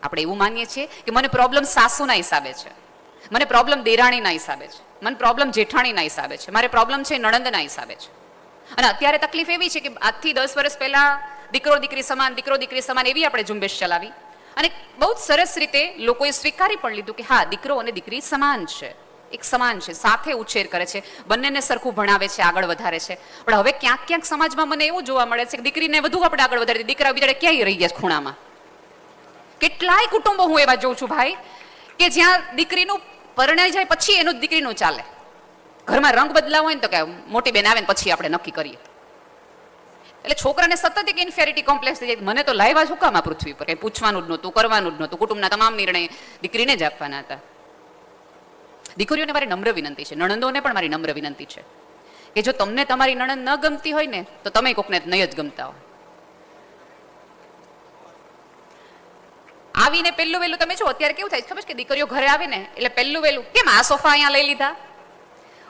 આપણે એવું માનીએ છીએ કે મને પ્રોબ્લેમ સાસુના હિસાબે છે, મને પ્રોબ્લેમ દેરાણીના હિસાબે છે, મને પ્રોબ્લેમ જેઠાણીના હિસાબે છે, મારે પ્રોબ્લેમ છે નણંદના હિસાબે છે. અને અત્યારે તકલીફ એવી છે કે આજથી 10 વર્ષ પહેલા દીકરો દીકરી સમાન એવી આપણે ઝુંબેશ ચલાવી અને બહુ જ સરસ રીતે લોકોએ સ્વીકારી પણ લીધું કે હા, દીકરો અને દીકરી સમાન છે, એક સમાન છે, સાથે ઉછેર કરે છે, બંનેને સરખું ભણાવે છે, આગળ વધારે છે. પણ હવે ક્યાંક ક્યાંક સમાજમાં મને એવું જોવા મળે છે કે દીકરીને વધુ આપણે આગળ વધારે, દીકરા બિચારા ક્યાંય રહી ગયા ખૂણામાં. કેટલાય કુટુંબો હું એવા જોઉં છું ભાઈ કે જ્યાં દીકરીનું પરણાઈ જાય પછી એનું દીકરીનું ચાલે. ઘરમાં રંગ બદલાવ હોય ને તો કે મોટી બેન આવે ને પછી આપણે નક્કી કરીએ. એટલે છોકરાને સતત એક ઇન્ફેરિટી કોમ્પ્લેક્સ થઈ જાય. મને તો લાવ્યા શું કામ આ પૃથ્વી પર, કંઈ પૂછવાનું જ નહોતું, કરવાનું જ નહોતું, કુટુંબના તમામ નિર્ણય દીકરીને જ આપવાના હતા. દીકરીઓને મારી નમ્ર વિનંતી છે, નણંદોને પણ મારી નમ્ર વિનંતી છે કે જો તમને તમારી નણંદ ન ગમતી હોય ને તો તમે કોકને નહીં જ ગમતા હોય. આવીને પહેલું વહેલું તમે જો અત્યારે કેવું થાય ખબર છે કે દીકરીઓ ઘરે આવે ને એટલે પહેલું વહેલું કેમ આ સોફા અહીંયા લઈ લીધા.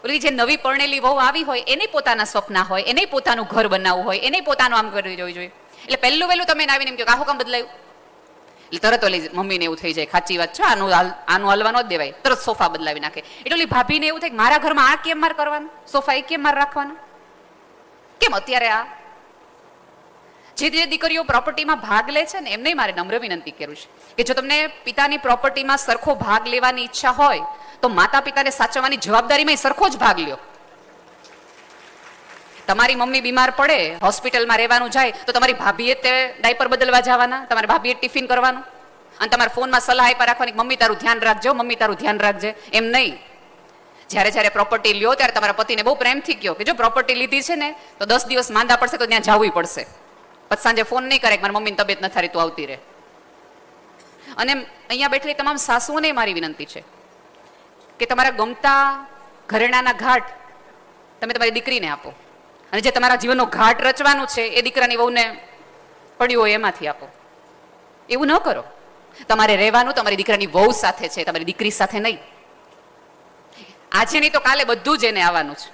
ઓલી જે નવી પરણેલી વહુ આવી હોય એને પોતાના સપના હોય, એને પોતાનું ઘર બનાવવું હોય, એને પોતાનું આમ કરવું જોઈએ. એટલે પહેલું વહેલું તમે આવીને એમ કહો આખું કામ બદલાયું એટલે તરત ઓલી મમ્મીને એવું થઈ જાય સાચી વાત છે, આનું હલવા ન જ દેવાય, તરત સોફા બદલાવી નાખે. એટલે ઓલી ભાભીને એવું થાય કે મારા ઘરમાં આ કેમ માર કરવાનું, સોફા એ કેમ માર રાખવાનું, કેમ અત્યારે આ. જે દીકરીઓ પ્રોપર્ટીમાં ભાગ લે છે ને એમને મારે નમ્ર વિનંતી કરું છે કે જો તમને પિતાની પ્રોપર્ટીમાં સરખો ભાગ લેવાની ઈચ્છા હોય તો માતા પિતાને સાચવવાની જવાબદારીમાં સરખો જ ભાગ લ્યો. તમારી મમ્મી બીમાર પડે, હોસ્પિટલમાં રહેવાનું જાય તો તમારી ભાભીએ તે ડાયપર બદલવા જવાના, તમારી ભાભીએ ટિફિન કરવાનું અને તમારા ફોનમાં સલાહ આપ્યા રાખવાની મમ્મી તારું ધ્યાન રાખજો, મમ્મી તારું ધ્યાન રાખજે, એમ નહીં. જ્યારે પ્રોપર્ટી લ્યો ત્યારે તમારા પતિને બહુ પ્રેમથી કહો કે જો પ્રોપર્ટી લીધી છે ને તો 10 દિવસ માંદા પડશે તો ત્યાં જવું પડશે. પછી સાંજે ફોન નહીં કરે કે મારી મમ્મીની તબિયત નથી સારી તું આવતી રહે. અને અહીંયા બેઠેલી તમામ સાસુઓને મારી વિનંતી છે કે તમારા ગમતા ઘરેણાના ઘાટ તમે તમારી દીકરીને આપો અને જે તમારા જીવનનો ઘાટ રચવાનું છે એ દીકરાની વહુને પડ્યું હોય એમાંથી આપો. એવું ન કરો. તમારે રહેવાનું તમારી દીકરાની વહુ સાથે છે, તમારી દીકરી સાથે નહીં. આજે નહીં તો કાલે બધું જ એને આવવાનું છે.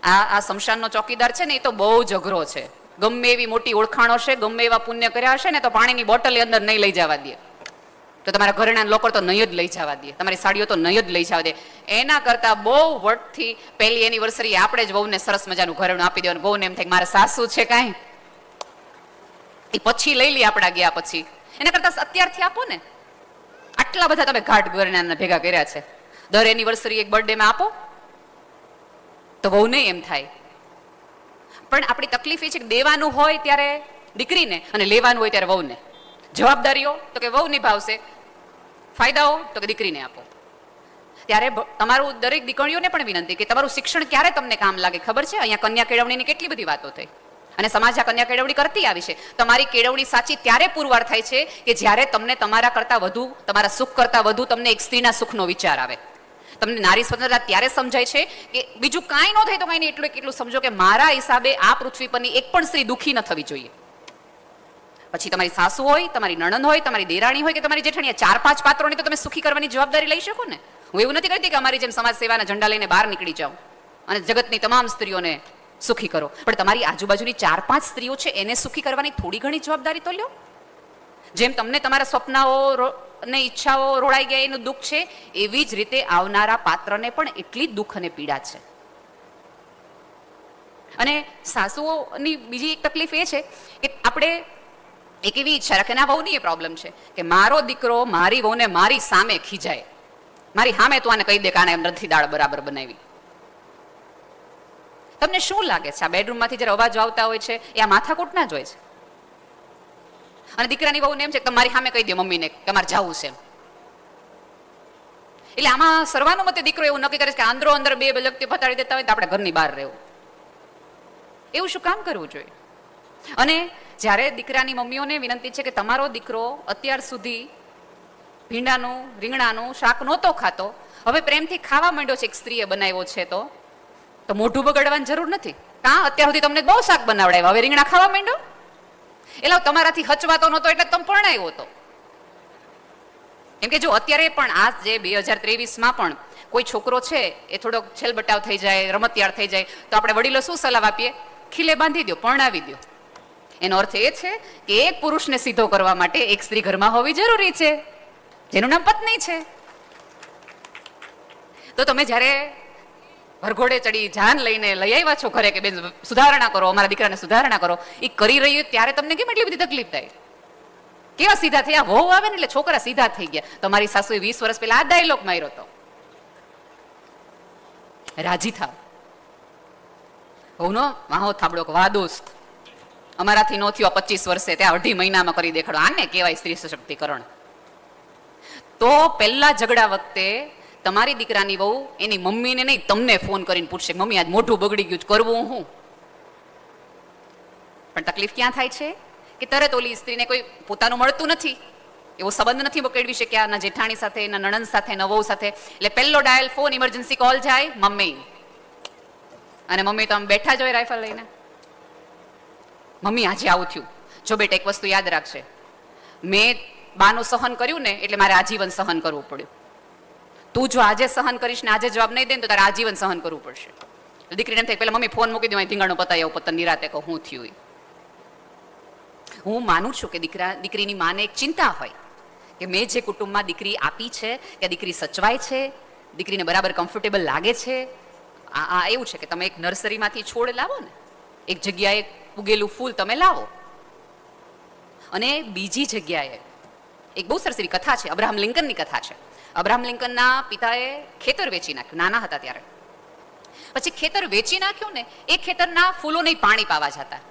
આ શમશાનનો ચોકીદાર છે ને એ તો બહુ જ અઘરો છે. ગમે એવી મોટી ઓળખાણો છે, ગમે એવા પુણ્ય કર્યા હશે ને તો પાણીની બોટલ અંદર નહીં લઈ જવા દે, તો તમારા ઘરેણા લોકો તો નહીં જ લઈ જવા દે, તમારી સાડીઓ તો નહીં જ લઈ જવા દે. એના કરતા બહુ વટથી પહેલી એનિવર્સરી આપણે જ વહુને સરસ મજાનું ઘરેણું આપી દેવાનું. વહુને એમ થાય મારા સાસુ છે કાંઈ, એ પછી લઈ લઈએ આપણા ગયા પછી. એના કરતા અત્યારથી આપો ને. આટલા બધા તમે ઘાટ ઘરેણા ભેગા કર્યા છે, દર એનિવર્સરી એક બર્થડેમાં આપો તો વહુને એમ થાય. પણ આપણી તકલીફ એ છે કે દેવાનું હોય ત્યારે દીકરીને અને લેવાનું હોય ત્યારે વહુને. જવાબદારીઓ તો કે વહુ નિભાવશે, ફાયદાઓ તો કે દીકરીને આપો. ત્યારે તમારું દરેક દીકરીઓને પણ વિનંતી કે તમારું શિક્ષણ ક્યારે તમને કામ લાગે ખબર છે. અહીંયા કન્યા કેળવણીની કેટલી બધી વાતો થઈ અને સમાજ આ કન્યા કેળવણી કરતી આવી છે. તમારી કેળવણી સાચી ત્યારે પુરવાર થાય છે કે જ્યારે તમને તમારા કરતા વધુ, તમારા સુખ કરતા વધુ તમને એક સ્ત્રીના સુખનો વિચાર આવે. તમને નારી સ્વતંત્રતા ત્યારે સમજાય છે કે બીજું કાંઈ ન થાય તો કાંઈ નહીં, એટલું સમજો કે મારા હિસાબે આ પૃથ્વી પરની એક પણ સ્ત્રી દુઃખી ન થવી જોઈએ. પછી તમારી સાસુ હોય, તમારી નણંદ હોય, તમારી દેરાણી હોય કે તમારી જેઠાણી, 4-5 પાત્રોને તો તમે સુખી કરવાની જવાબદારી લઈ શકો ને. હું એવું નથી કહેતી કે અમારી જેમ સમાજ સેવાના ઝંડા લઈને બહાર નીકળી જાઓ અને જગતની તમામ સ્ત્રીઓને સુખી કરો, પણ તમારી આજુબાજુની 4-5 સ્ત્રીઓ છે એને સુખી કરવાની થોડી ઘણી જવાબદારી તો લ્યો. જેમ તમને તમારા સ્વપ્નાઓ ને ઈચ્છાઓ રોળાઈ ગયા એનું દુઃખ છે, એવી જ રીતે આવનારા પાત્રને પણ એટલી જ દુઃખ અને પીડા છે. અને સાસુઓની બીજી એક તકલીફ એ છે કે આપણે એક એવી ઈચ્છા રાખે, આ વહુની એ પ્રોબ્લેમ છે કે મારો દીકરો મારી વહુને મારી સામે ખીજાય, મારી સામે તું આને કહી દે કે આને નથી દાળ બરાબર બનાવી. તમને શું લાગે છે આ બેડરૂમમાંથી જ્યારે અવાજો આવતા હોય છે એ આ માથાકૂટના જ હોય છે? અને દીકરાની વહુને એમ છે કે તમારી સામે કહી દે મમ્મીને કે અમારે જવું છે. એટલે આમાં સર્વાનુમતે દીકરો એવું નક્કી કરે છે કે આંદરો અંદર બે વ્યક્તિઓ ફતાડી દેતા હોય તો આપણે ઘરની બહાર રહેવું. એવું શું કામ કરવું જોઈએ? અને જ્યારે દીકરાની મમ્મીઓને વિનંતી છે કે તમારો દીકરો અત્યાર સુધી ભીંડાનું રીંગણાનું શાક નહોતો ખાતો, હવે પ્રેમથી ખાવા માંડ્યો છે, એક સ્ત્રીએ બનાવ્યો છે તો મોઢું બગાડવાની જરૂર નથી. કાં અત્યાર સુધી તમને બહુ શાક બનાવડાવ્યા, હવે રીંગણા ખાવા માંડ્યો. એટલે તમારાથી હચવાતો નહોતો એટલે તમે પરણાવ્યો હતો. કેમ કે જો અત્યારે પણ આ જે 2023માં પણ કોઈ છોકરો છે એ થોડોક છેલબટાવ થઈ જાય, રમતિયાળ થઈ જાય તો આપણે વડીલો શું સલાહ આપીએ? ખીલે બાંધી દો, પરણાવી દો. એનો અર્થ એ છે કે એક પુરુષને સીધો કરવા માટે એક સ્ત્રી ઘરમાં હોવી જરૂરી છે, જેનું નામ પત્ની છે. તો તમે જ્યારે ભરઘોડે ચડી જાન લઈને લઈ આવ્યા છો ઘરે કે બેન સુધારણા કરો, અમારા દીકરાને સુધારણા કરો, એ કરી રહ્યું ત્યારે તમને કેમ એટલી બધી તકલીફ થાય? કેવા સીધા થયા? વહુ આવે ને એટલે છોકરા સીધા થઈ ગયા. તમારી સાસુએ 20 વર્ષ પહેલા આ ડાયલોગ માર્યો હતો, રાજી થાવ. વહુનો વાહો થાબડો, વાહ દોસ્ત અમારાથી નો થયો 25 વર્ષે, ત્યાં 2.5 મહિનામાં કરી દેખાડો. આને કહેવાય સ્ત્રી સશક્તિકરણ. તો પહેલા ઝઘડા વખતે તમારી દીકરાની વહુ એની મમ્મીને નહીં, તમને ફોન કરીને પૂછશે, મમ્મી આજ મોઢું બગડી ગયું, કરવું હું? પણ તકલીફ ક્યાં થાય છે કે તરત ઓલી સ્ત્રીને કોઈ પોતાનું મળતું નથી, એવો સંબંધ નથી કેળવી શક્યા ના જેઠાણી સાથે, ના નણંદ સાથે, ના વહુ સાથે. એટલે પહેલો ડાયલ ફોન, ઇમરજન્સી કોલ જાય મમ્મી, અને મમ્મી તો આમ બેઠા જ હોય રાઇફલ લઈને, મમ્મી આજે આવું થયું. જો બેટા એક વસ્તુ યાદ રાખશે, મેં બાનું સહન કર્યું ને એટલે મારે આજીવન સહન કરવું પડ્યું. તું જો આજે સહન કરીશ ને આજે જવાબ નહીં દે તો તારે આજીવન સહન કરવું પડશે. દીકરીને એમ થાય પેલા મમ્મી ફોન મૂકી દો, ધીંગાણું પતાવી આવું, પતન નિરાતે કહું હું થયું. હું માનું છું કે દીકરીની માને એક ચિંતા હોય કે મેં જે કુટુંબમાં દીકરી આપી છે કે દીકરી સચવાય છે, દીકરીને બરાબર કમ્ફર્ટેબલ લાગે છે. આ એવું છે કે તમે એક નર્સરીમાંથી છોડ લાવો ને, એક જગ્યાએ ઉગેલું ફૂલ તમે લાવો, અને બીજી જગ્યાએ એક બહુ સરસ એવી કથા છે, અબ્રાહમ લિંકનની કથા છે. અબ્રાહમ લિંકનના પિતાએ ખેતર વેચી નાખ્યું નાના હતા ત્યારે. પછી ખેતર વેચી નાખ્યું ને, એ ખેતરના ફૂલોને પાણી પાવા જતા.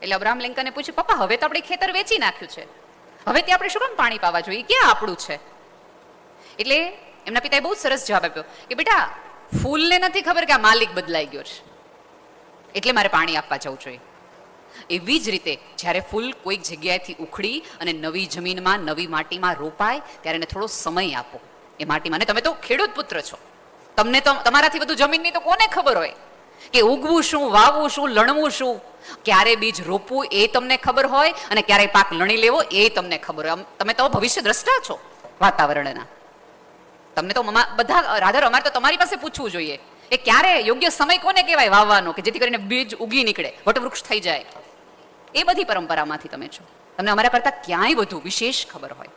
એટલે અબ્રાહમ લિંકને પૂછ્યું, પપ્પા હવે તો આપણે ખેતર વેચી નાખ્યું છે, હવે ત્યાં આપણે શું કામ પાણી પાવા જોઈએ, ક્યાં આપણું છે? એટલે એમના પિતાએ બહુ સરસ જવાબ આપ્યો કે બેટા ફૂલને નથી ખબર કે આ માલિક બદલાઈ ગયો છે, એટલે મારે પાણી આપવા જવું જોઈએ. એવી જ રીતે જ્યારે ફૂલ કોઈક જગ્યાએથી ઉખડી અને નવી જમીનમાં, નવી માટીમાં રોપાય ત્યારે એને થોડો સમય આપો એ માટીમાં. અને તમે તો ખેડૂત પુત્ર છો, તમને તો તમારાથી બધું જમીનની તો કોને ખબર હોય કે ઉગવું શું, વાવવું શું, લણવું શું, ક્યારે બીજ રોપવું એ તમને ખબર હોય, અને ક્યારે પાક લણી લેવો એ તમને ખબર હોય. તમે તો ભવિષ્ય દ્રષ્ટા છો વાતાવરણના. તમને તો બધા રાધર અમારે તો તમારી પાસે પૂછવું જોઈએ એ ક્યારે યોગ્ય સમય કોને કહેવાય વાવવાનો, કે જેથી કરીને બીજ ઉગી નીકળે, વટવૃક્ષ થઈ જાય. એ બધી પરંપરામાંથી તમે છો, તમને અમારા કરતા ક્યાંય વધુ વિશેષ ખબર હોય.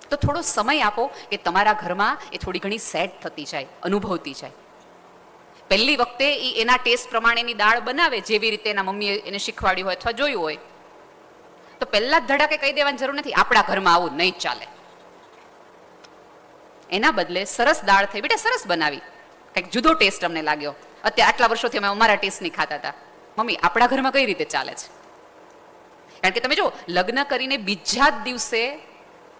તો થોડો સમય આપો કે તમારા ઘરમાં એ થોડી ઘણી સેટ થતી જાય, અનુભવતી જાય. પહેલી વખતે એ એના ટેસ્ટ પ્રમાણેની દાળ બનાવે જેવી રીતે એના મમ્મીએ એને શીખવાડ્યું હોય અથવા જોયું હોય, તો પહેલા જ ધડાકે કહી દેવાની જરૂર નથી આપણા ઘરમાં આવું નહીં ચાલે. એના બદલે સરસ દાળ થઈ, બેટા સરસ બનાવી, કંઈક જુદો ટેસ્ટ અમને લાગ્યો, અત્યારે આટલા વર્ષોથી અમે અમારા ટેસ્ટ નહીં ખાતા હતા, મમ્મી આપણા ઘરમાં કઈ રીતે ચાલે છે? કારણ કે તમે જો લગ્ન કરીને બીજા જ દિવસે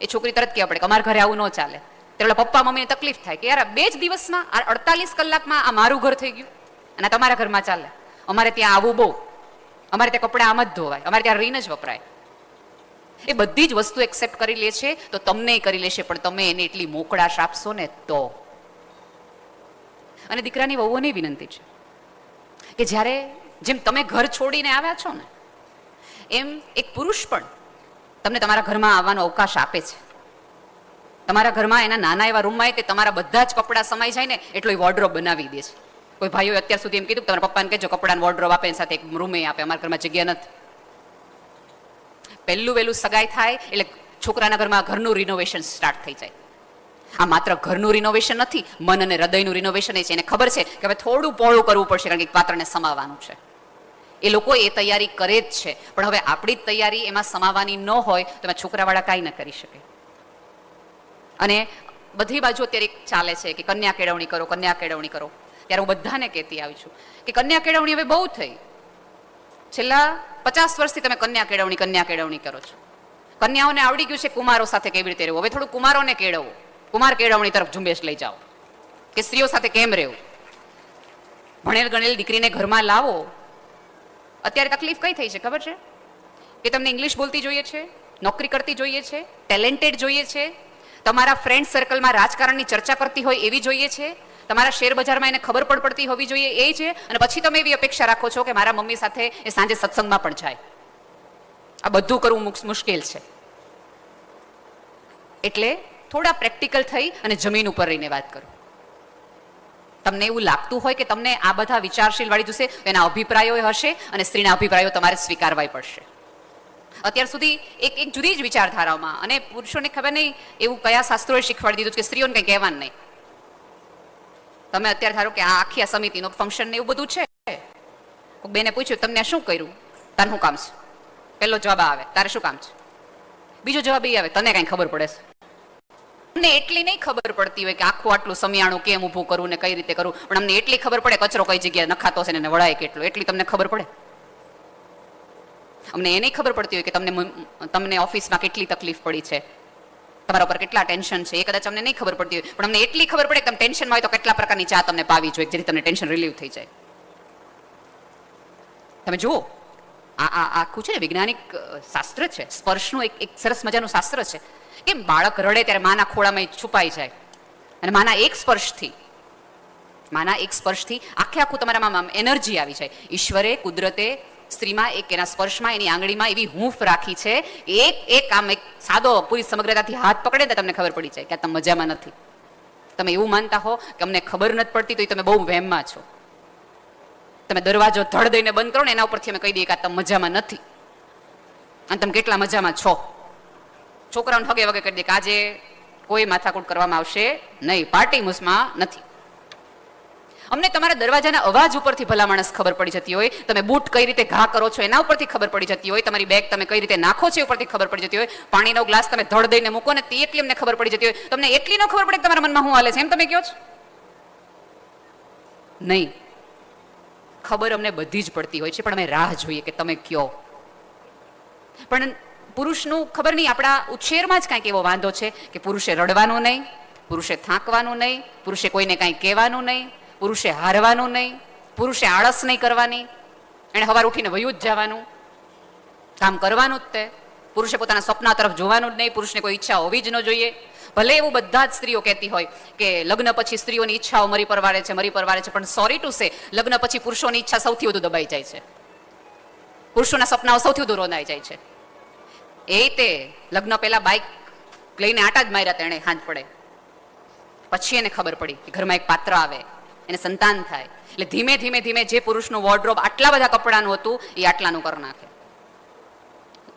એ છોકરી તરત કહેવા પડે કે અમારા ઘરે આવું ન ચાલે. એટલે પપ્પા મમ્મીને તકલીફ થાય કે યાર 2 જ દિવસમાં, 48 કલાકમાં આ મારું ઘર થઈ ગયું અને તમારા ઘરમાં ચાલે. અમારે ત્યાં આવું બહુ, અમારે ત્યાં કપડાં આમ જ ધોવાય, અમારે ત્યાં રહીને જ વપરાય. એ બધી જ વસ્તુ એક્સેપ્ટ કરી લે છે તો તમને કરી લેશે, પણ તમે એને એટલી મોકળાશ આપશો ને તો. અને દીકરાની વહુઓની વિનંતી છે કે જ્યારે જેમ તમે ઘર છોડીને આવ્યા છો ને, એમ એક પુરુષ પણ તમને તમારા ઘરમાં આવવાનો અવકાશ આપે છે. તમારા ઘરમાં એના નાના એવા રૂમમાં તે તમારા બધા જ કપડાં સમાઈ જાય ને એટલો એ વોર્ડરોબ બનાવી દે છે. કોઈ ભાઈઓ અત્યાર સુધી એમ કીધું કે તમારા પપ્પાને કહેજો કપડાનો વોર્ડરોબ આપે, સાથે એક રૂમે આપે, અમારા ઘરમાં જગ્યા નથી. પહેલું વહેલું સગાઈ થાય એટલે છોકરાના ઘરમાં ઘરનું રિનોવેશન સ્ટાર્ટ થઈ જાય. આ માત્ર ઘરનું રિનોવેશન નથી, મન અને હૃદયનું રિનોવેશન છે. એને ખબર છે કે હવે થોડું પહોળું કરવું પડશે, કારણ કે પાત્રને સમાવવાનું છે. એ લોકો એ તૈયારી કરે જ છે, પણ હવે આપણી જ તૈયારી એમાં સમાવવાની ન હોય તો એમાં છોકરાવાળા કાંઈ ન કરી શકે. અને બધી બાજુ અત્યારે ચાલે છે કે કન્યા કેળવણી કરો, કન્યા કેળવણી કરો. ત્યારે હું બધાને કહેતી આવી છું કે કન્યા કેળવણી હવે બહુ થઈ. છેલ્લા 50 વર્ષથી તમે કન્યા કેળવણી કરો છો. કન્યાઓને આવડી ગયું છે કુમારો સાથે કેવી રીતે રહેવું. હવે થોડું કુમારોને કેળવો, કુમાર કેળવણી તરફ ઝુંબેશ લઈ જાઓ કે સ્ત્રીઓ સાથે કેમ રહેવું. ભણેલ ગણેલ દીકરીને ઘરમાં લાવો. અત્યારે તકલીફ કઈ થઈ છે ખબર છે કે તમને ઇંગ્લિશ બોલતી જોઈએ છે, નોકરી કરતી જોઈએ છે, ટેલેન્ટેડ જોઈએ છે, તમારા ફ્રેન્ડ સર્કલમાં રાજકારણની ચર્ચા કરતી હોય એવી જોઈએ છે, તમારા શેર બજારમાં એને ખબર પણ પડતી હોવી જોઈએ એ છે. અને પછી તમે એવી અપેક્ષા રાખો છો કે મારા મમ્મી સાથે એ સાંજે સત્સંગમાં પણ જાય. આ બધું કરવું મુશ્કેલ છે. એટલે થોડા પ્રેક્ટિકલ થઈ અને જમીન ઉપર રહીને વાત કરો. તમને એવું લાગતું હોય કે તમને આ બધા વિચારશીલ વાળી જોશે, એના અભિપ્રાયો હશે અને સ્ત્રીના અભિપ્રાયો તમારે સ્વીકારવાય પડશે. અત્યાર સુધી એક જુદી જ વિચારધારાઓમાં, અને પુરુષોને ખબર નહીં એવું કયા શાસ્ત્રોએ શીખવાડી દીધું કે સ્ત્રીઓને કંઈ કહેવાનું નહીં. તમે અત્યારે ધારો કે આ આખી આ સમિતિનો ફંક્શન ને એવું બધું છે, કોઈક બેને પૂછ્યું તમને શું કર્યું, તારે શું કામ છે? પહેલો જવાબ આવે તારે શું કામ છે, બીજો જવાબ એ આવે તને કઈ ખબર પડે છે. અમને એટલી નહીં ખબર પડતી હોય કે આખું આટલું સમિયાણું કેમ ઊભું કરવું ને કઈ રીતે કરવું, પણ અમને એટલી ખબર પડે કચરો કઈ જગ્યાએ નખાતો છે ને વળાય કેટલો, એટલી તમને ખબર પડે. અમને એ નહીં ખબર પડતી હોય કે તમને ઓફિસમાં કેટલી તકલીફ પડી છે, તમારા ઉપર કેટલા ટેન્શન છે, એ કદાચ અમને નહીં ખબર પડતી હોય, પણ અમને એટલી ખબર પડે કે તમે ટેન્શનમાં હોય તો કેટલા પ્રકારની ચા તમને પાવી જોઈએ જેથી તમને ટેન્શન રિલીવ થઈ જાય. તમે જુઓ આ આખું છે ને વૈજ્ઞાનિક શાસ્ત્ર છે, સ્પર્શનું એક સરસ મજાનું શાસ્ત્ર છે. કેમ બાળક રડે ત્યારે માના ખોળામાં છુપાઈ જાય, અને માના એક સ્પર્શથી આખે આખું તમારામાં એનર્જી આવી જાય. ઈશ્વરે કુદરતે સ્ત્રીમાં એક એના સ્પર્શમાં એની આંગળીમાં એવી હૂંફ રાખી છે, એક આમ એક સાદો પૂરી સમગ્રતાથી હાથ પકડે ને તમને ખબર પડી જાય કે આ તમે મજામાં નથી. તમે એવું માનતા હો કે અમને ખબર નથી પડતી તો તમે બહુ વહેમમાં છો. તમે દરવાજો ધડ દઈને બંધ કરો ને એના ઉપરથી અમે કહી દઈએ કે આ તમે મજામાં નથી અને તમે કેટલા મજામાં છો. છોકરાઓને હગે વગે કરી દે કે આજે કોઈ માથાકૂટ કરવામાં આવશે નહીં, પાર્ટી મૂસમાં નથી. અમને તમારા દરવાજાના અવાજ ઉપરથી ભલા માણસ ખબર પડી જતી હોય, તમે બૂટ કઈ રીતે ઘા કરો છો એના ઉપરથી ખબર પડી જતી હોય, તમારી બેગ તમે કઈ રીતે નાખો છો એ ઉપરથી ખબર પડી જતી હોય, પાણીનો ગ્લાસ તમે ધડ દઈને મૂકો ને તે એટલી અમને ખબર પડી જતી હોય. તમને એટલી ન ખબર પડે કે તમારા મનમાં શું હાલે છે એમ તમે કહો છો? નહીં, ખબર અમને બધી જ પડતી હોય છે, પણ અમે રાહ જોઈએ કે તમે કયો. પણ પુરુષનું ખબર નહીં, આપણા ઉછેરમાં જ કાંઈક એવો વાંધો છે કે પુરુષે રડવાનું નહીં, પુરુષે થાકવાનું નહીં, પુરુષે કોઈને કાંઈ કહેવાનું નહીં, પુરુષે હારવાનું નહીં, પુરુષે આળસ નહીં કરવાની, એણે સવાર ઉઠીને વયું જ જવાનું, કામ કરવાનું જ તે. પુરુષે પોતાના સપના તરફ જોવાનું જ નહીં, પુરુષને કોઈ ઈચ્છા હોવી જ ન જોઈએ. ભલે એવું બધા જ સ્ત્રીઓ કહેતી હોય કે લગ્ન પછી સ્ત્રીઓની ઈચ્છાઓ મરી પરવારે છે, પણ સોરી ટુ સે લગ્ન પછી પુરુષોની ઈચ્છા સૌથી વધુ દબાઈ જાય છે, પુરુષોના સપનાઓ સૌથી વધુ રોંધાઈ જાય છે. એ તે લગ્ન પહેલા બાઇક લઈને આટા જ માર્યા તેણે હાંજ પડે, પછી એને ખબર પડી કે ઘરમાં એક પાત્ર આવે, એને સંતાન થાય, એટલે ધીમે ધીમે ધીમે જે પુરુષનું વોર્ડરોબ આટલા બધા કપડાનું હતું એ આટલાનું કરી નાખે.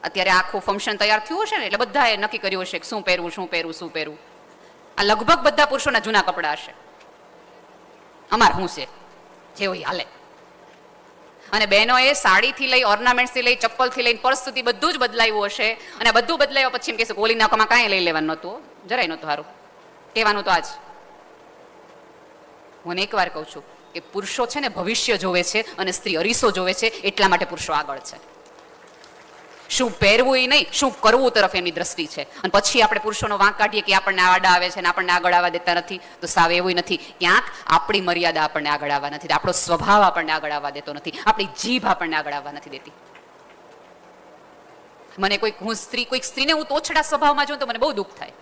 અત્યારે આખું ફંક્શન તૈયાર થયું હશે ને એટલે બધાએ નક્કી કર્યું હશે કે શું પહેરવું શું પહેરવું શું પહેરવું. આ લગભગ બધા પુરુષોના જૂના કપડા હશે. અમાર શું છે જેવું હાલે. અને બહેનોએ સાડીથી લઈ ઓર્નામેન્ટ્સથી લઈ ચપ્પલથી લઈને પર્સ સુધી બધું જ બદલાયું હશે, અને બધું બદલાયું પછી એમ કહેશે ગોલી નાખવામાં કાંઈ લઈ લેવાનું નહોતું, જરાય નહોતું સારું કહેવાનું. તો આજ હું એકવાર કહું છું કે પુરુષો છે ને ભવિષ્ય જોવે છે અને સ્ત્રી અરીસો જોવે છે, એટલા માટે પુરુષો આગળ છે. શું પહેરવું એ નહીં, શું કરવું તરફ એમની દ્રષ્ટિ છે. અને પછી આપણે પુરુષોનો વાંક કાઢીએ કે આપણને આડા આવે છે ને આપણને આગળ આવવા દેતા નથી, તો સાવ એવું નથી. ક્યાંક આપણી મર્યાદા આપણને આગળ આવવા નથી, આપણો સ્વભાવ આપણને આગળ આવવા દેતો નથી, આપણી જીભ આપણને આગળ આવવા નથી દેતી. મને કોઈક સ્ત્રીને હું તોછડા સ્વભાવમાં જોઉં તો મને બહુ દુઃખ થાય.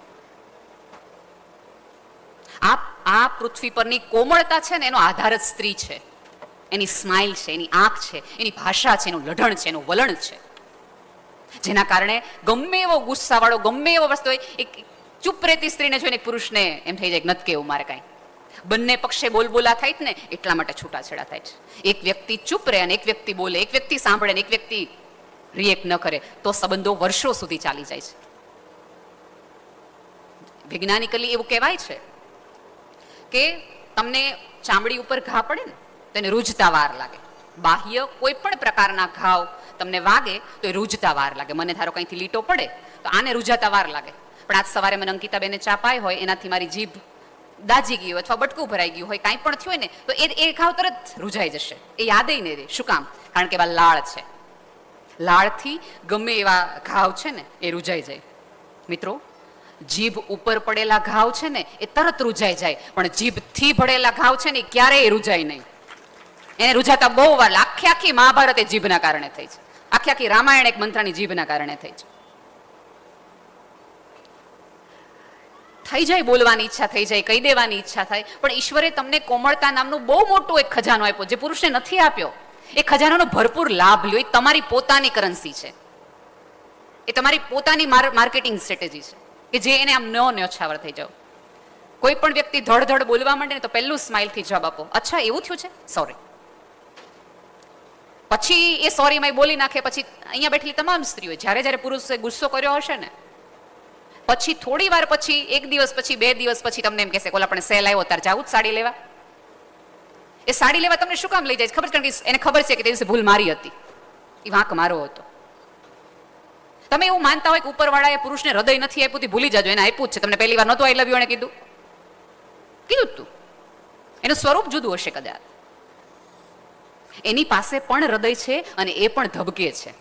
આ પૃથ્વી પરની કોમળતા છે ને એનો આધાર જ સ્ત્રી છે. એની સ્માઇલ છે, એની આંખ છે, એની ભાષા છે, એનું લઢણ છે, એનું વલણ છે, જેના કારણે ગમે એવો ગુસ્સાવાળો ગમે એવો વસ્તુ હોય, એક ચૂપ રહેતી સ્ત્રીને જોઈને પુરુષને એમ થઈ જાય કે નથી કેવું મારે કાંઈ. બંને પક્ષે બોલબોલા થાય જ ને એટલા માટે છૂટાછેડા થાય છે. એક વ્યક્તિ ચૂપ રહે અને એક વ્યક્તિ બોલે, એક વ્યક્તિ સાંભળે અને એક વ્યક્તિ રિએક્ટ ન કરે તો સંબંધો વર્ષો સુધી ચાલી જાય છે. વૈજ્ઞાનિકલી એવું કહેવાય છે કે તમને ચામડી ઉપર ઘા પડે ને તો એને રૂજતા વાર લાગે. બાહ્ય કોઈ પણ પ્રકારના ઘાવ તમને વાગે તો એ રૂજતા વાર લાગે. મને ધારો કંઈથી લીટો પડે તો આને રૂજાતા વાર લાગે, પણ આજ સવારે મને અંકિતાબેને ચા પાઈ હોય એનાથી મારી જીભ દાજી ગઈ હોય અથવા બટકું ભરાઈ ગયું હોય, કાંઈ પણ થયું હોય ને તો એ ઘાવ તરત રૂજાઈ જશે, એ યાદ નહીં રહે. શું કામ? કારણ કે એવા લાળ છે. લાળથી ગમે એવા ઘાવ છે ને એ રૂજાઈ જાય. મિત્રો, જીભ ઉપર પડેલા ઘાવ છે ને એ તરત રૂજાઈ જાય, પણ જીભથી ભળેલા ઘાવ છે ને એ ક્યારેય રૂજાય નહીં. એને રૂજાતા બહુ વાર. આખી મહાભારત એ જીભના કારણે થઈ છે, આખી રામાયણ એક મંત્રની જીભના કારણે થઈ છે. થઈ જાય બોલવાની ઈચ્છા થઈ જાય, કહી દેવાની ઈચ્છા થાય, પણ ઈશ્વરે તમને કોમળતા નામનું બહુ મોટું એક ખજાનો આપ્યો જે પુરુષને નથી આપ્યો. એ ખજાનાનો ભરપૂર લાભ લ્યો. એ તમારી પોતાની કરન્સી છે, એ તમારી પોતાની માર્કેટિંગ સ્ટ્રેટેજી છે કે જે એને આમ ન્યોછાવર થઈ જાવ. કોઈ પણ વ્યક્તિ ધડ બોલવા માંડે ને તો પહેલું સ્માઇલથી જવાબ આપો, અચ્છા એવું થયું છે, સોરી. પછી એ સોરીમાં બોલી નાખે. પછી અહીંયા બેઠેલી તમામ સ્ત્રીઓ જ્યારે જ્યારે પુરુષે ગુસ્સો કર્યો હશે ને, પછી થોડી વાર પછી, એક દિવસ પછી, 2 દિવસ પછી તમને એમ કહેશે, ઓલા આપણે સેલ આવ્યો તાર જાવું જ સાડી લેવા. એ સાડી લેવા તમને શું કામ લઈ જાય ખબર? કારણ કે એને ખબર છે કે તે દિવસે ભૂલ મારી હતી, એ વાંક મારો હતો. તમે એવું માનતા હોય કે ઉપરવાળાએ પુરુષને હૃદય નથી આપ્યું, તે ભૂલી જાજો, એને આપ્યું જ છે. તમને પહેલી વાર નહોતું આઈ લવ યુ એને કીધું તું, એનું સ્વરૂપ જુદું હશે કદાચ. એની પાસે પણ હૃદય છે અને એ પણ ધબકે છે.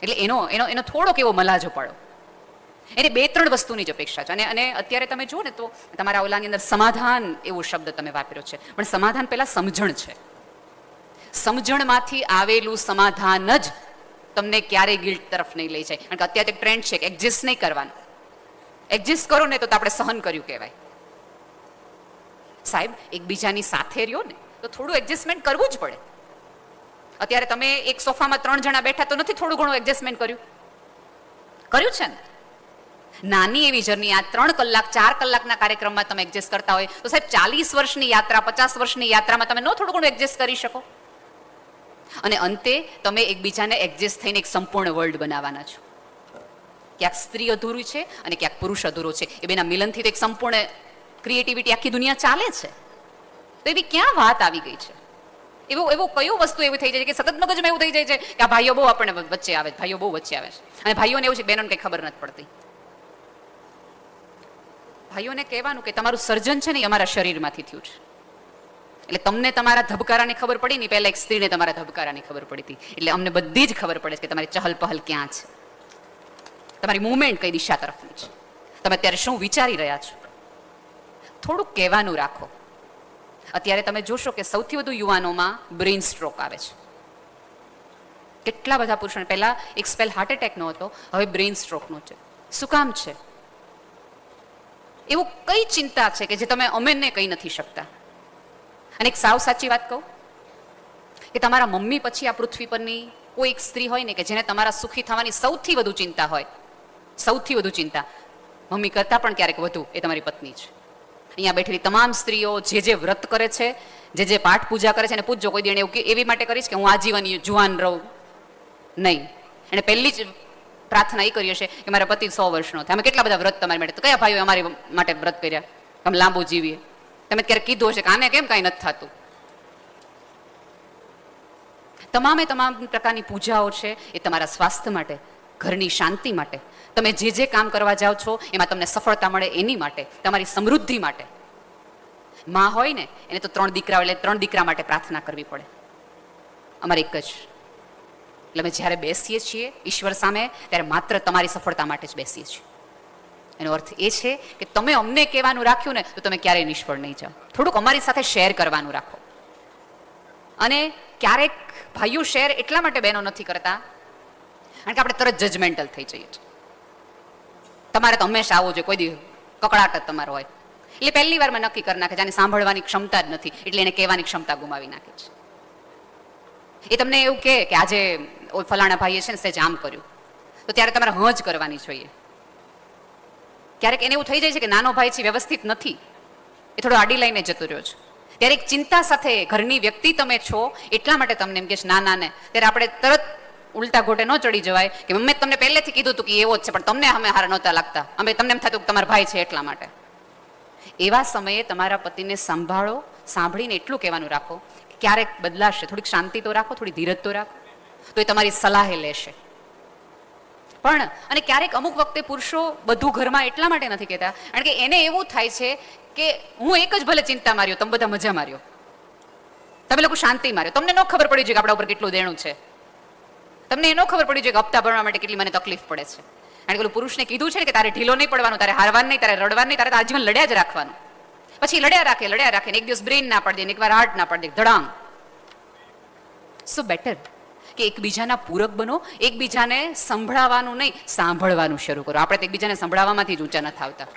એટલે એનો એનો એનો થોડોક એવો મલાજો પાડો. એને 2-3 વસ્તુની જ અપેક્ષા છે. અને અત્યારે તમે જુઓ ને તો તમારા ઓલાની અંદર સમાધાન એવો શબ્દ તમે વાપર્યો છે, પણ સમાધાન પહેલા સમજણ છે. સમજણમાંથી આવેલું સમાધાન જ તમને ક્યારેય ગિલ્ટ તરફ નહીં લઈ જાય. કારણ કે અત્યારે ટ્રેન્ડ છે કે એડજસ્ટ નહીં કરવાનું. એડજસ્ટ કરો ને તો આપણે સહન કર્યું કહેવાય. સાહેબ, એકબીજાની સાથે રહ્યો ને તો થોડું એડજસ્ટમેન્ટ કરવું જ પડે. અત્યારે તમે એક સોફામાં 3 જણા બેઠા તો નથી થોડું ઘણું એડજસ્ટમેન્ટ કર્યું છે ને? નાની એવી જર્ની આ 3 કલાક 4 કલાકના કાર્યક્રમમાં તમે એડજસ્ટ કરતા હોય તો સાહેબ 40 વર્ષની યાત્રા, 50 વર્ષની યાત્રામાં તમે થોડું ઘણું એડજસ્ટ કરી શકો. અને અંતે તમે એકબીજાને એડજસ્ટ થઈને એક સંપૂર્ણ વર્લ્ડ બનાવવાના છો. ક્યાંક સ્ત્રી અધૂરી છે અને ક્યાંક પુરુષ અધૂરો છે. એ બેના મિલનથી તો એક સંપૂર્ણ ક્રિએટિવિટી આખી દુનિયા ચાલે છે. તો એવી ક્યાં વાત આવી ગઈ છે? એવું કયું વસ્તુ એવું થઈ જાય છે કે સતત મગજમાં એવું થઈ જાય છે કે આ ભાઈઓ બહુ આપણને વચ્ચે આવે છે, ભાઈઓ બહુ વચ્ચે આવે છે. અને ભાઈઓને એવું છે બહેનોને કંઈ ખબર નથી પડતી. ભાઈઓને કહેવાનું કે તમારું સર્જન છે ને એ અમારા શરીરમાંથી થયું છે. એટલે તમને તમારા ધબકારાની ખબર પડી ને, પહેલા એક સ્ત્રીને તમારા ધબકારાની ખબર પડી હતી. એટલે અમને બધી જ ખબર પડે છે કે તમારી ચહલ પહલ ક્યાં છે, તમારી મુવમેન્ટ કઈ દિશા તરફની છે, તમે અત્યારે શું વિચારી રહ્યા છો. થોડુંક કહેવાનું રાખો. અત્યારે તમે જોશો કે સૌથી વધુ યુવાનોમાં બ્રેઇન સ્ટ્રોક આવે છે. કેટલા બધા પુરુષોને પહેલા એક સ્પેલ હાર્ટ એટેકનો હતો, હવે બ્રેઇન સ્ટ્રોકનો છે. શું કામ છે? એવું કઈ ચિંતા છે કે જે તમે અમેને કહી નથી શકતા? અને એક સાવ સાચી વાત કહું કે તમારા મમ્મી પછી આ પૃથ્વી પરની કોઈ એક સ્ત્રી હોય ને કે જેને તમારા સુખી થવાની સૌથી વધુ ચિંતા હોય, સૌથી વધુ ચિંતા મમ્મી કરતા પણ ક્યારેક વધુ, એ તમારી પત્ની છે. અહીંયા બેઠેલી તમામ સ્ત્રીઓ જે વ્રત કરે છે, જે પાઠ પૂજા કરે છે, એને પૂછજો કોઈ દિન એવું એવી માટે કરીશ કે હું આજીવન જુવાન રહું નહીં. એને પહેલી જ પ્રાર્થના એ કરી હશે કે મારા પતિ 100 વર્ષનો થાય. અમે કેટલા બધા વ્રત તમારી માટે, તો કયા ભાઈઓ અમારી માટે વ્રત કર્યા અમે લાંબુ જીવીએ? તમે ક્યારેક કીધું હશે કે આને કેમ કાંઈ નથી થતું? તમામ પ્રકારની પૂજાઓ છે એ તમારા સ્વાસ્થ્ય માટે, ઘરની શાંતિ માટે, તમે જે કામ કરવા જાઓ છો એમાં તમને સફળતા મળે એની માટે, તમારી સમૃદ્ધિ માટે. માં હોય ને એને તો 3 દીકરા એટલે 3 દીકરા માટે પ્રાર્થના કરવી પડે. અમારે એક જ. એટલે અમે જ્યારે બેસીએ છીએ ઈશ્વર સામે ત્યારે માત્ર તમારી સફળતા માટે જ બેસીએ છીએ. એનો અર્થ એ છે કે તમે અમને કહેવાનું રાખ્યું ને તો તમે ક્યારેય નિષ્ફળ નહીં જાઓ. થોડુંક અમારી સાથે શેર કરવાનું રાખો. અને ક્યારેક ભાઈઓ શેર એટલા માટે બહેનો નથી કરતા કારણ કે આપણે તરત જજમેન્ટલ થઈ જઈએ છીએ. તમારે તો હંમેશા આવવું જોઈએ, કોઈ દી કકડાટ જ તમારો હોય. એટલે પહેલી વારમાં નક્કી કરી નાખે છે આને સાંભળવાની ક્ષમતા જ નથી, એટલે એને કહેવાની ક્ષમતા ગુમાવી નાખે છે. એ તમને એવું કહે કે આજે ફલાણા ભાઈએ છે ને સેજ આમ કર્યું, તો ત્યારે તમારે હ જ કરવાની જોઈએ. ક્યારેક એને એવું થઈ જાય છે કે નાનો ભાઈ છે વ્યવસ્થિત નથી, એ થોડો આડી લઈને જતો રહ્યો છે. ત્યારે એક ચિંતા સાથે ઘરની વ્યક્તિ તમે છો એટલા માટે તમને એમ કે છે ના ને, ત્યારે આપણે તરત ઉલટા ગોટે ન ચડી જવાય કે મેં તમને પહેલેથી કીધું હતું કે એવો જ છે, પણ તમને અમે હારા નહોતા લાગતા, અમે તમને એમ થતું કે તમારા ભાઈ છે એટલા માટે. એવા સમયે તમારા પતિને સંભાળો, સાંભળીને એટલું કહેવાનું રાખો કે ક્યારેક બદલાશે, થોડીક શાંતિ તો રાખો, થોડી ધીરજ તો રાખો, તો એ તમારી સલાહે લેશે. પણ અને ક્યારેક અમુક વખતે પુરુષો બધું ઘરમાં એટલા માટે નથી કહેતા કારણ કે એને એવું થાય છે કે હું એક જ ભલે ચિંતા માર્યો, તમે બધા મજા માર્યો, તમે લોકો શાંતિ માર્યો, તમને ન ખબર પડી જોઈએ કે આપણા ઉપર કેટલું દેણું છે, તમને એ ન ખબર પડી જોઈએ કે હપ્તા ભરવા માટે કેટલી મને તકલીફ પડે છે. કારણ કે પુરુષને કીધું છે ને કે તારે ઢીલો નહીં પડવાનું, તારે હારવાનું નહીં, તારે રડવાનું નહીં, તારે આજીવન લડ્યા જ રાખવાનું. પછી લડ્યા રાખે ને એક દિવસ બ્રેઇન ના પાડી દે, એકવાર હાર્ટ ના પાડી દે, ધડાંગ. સો બેટર કે એકબીજાના પૂરક બનો, એકબીજાને સંભળાવવાનું નહીં સાંભળવાનું શરૂ કરો. આપણે તો એકબીજાને સંભળાવવામાંથી જ ઊંચા નથી આવતા.